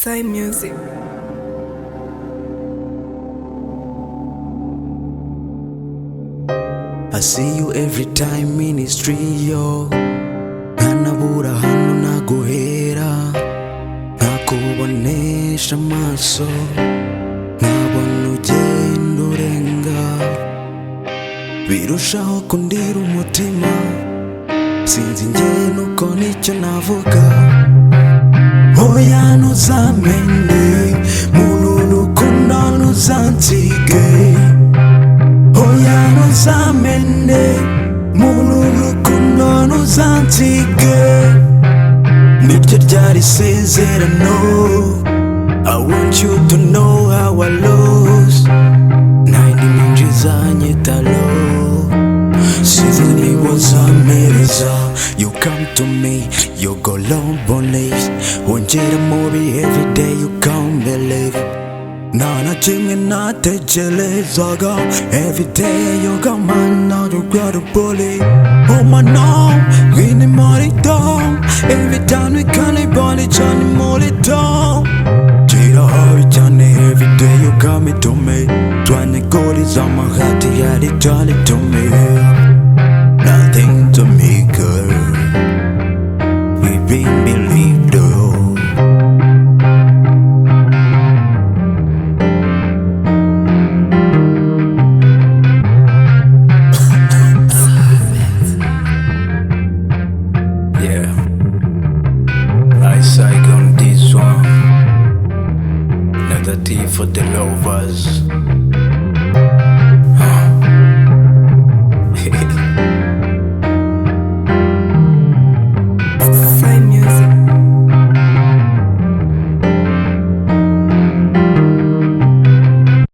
Sai music. I see you every time ministry yo ntanabura hano naguhera ntakubonesha amaso nkabona ugenda urenga birushaho kundira umutima sinzi njye nuko nicyo navuga oya ntuzamende muntu urukundo ntuzansige oya ntuzamende muntu urukundo ntuzansige niryo ryari isezerano I want you to know how I lose nayindi ninjiza nyitalo sinzi niba uzamereza you come to me you go long bondays wongera muri everyday you can't believe nta na kimwe natekerezaga everyday you got man now you got a bully oh my no wini muri dom every time we can't body cyane muri dom Tira habi cyane everyday you got me to me twane goli z'amahati yari cyane to me nothing to me girl we been believed though yeah I Saiger on this one another tea for the lovers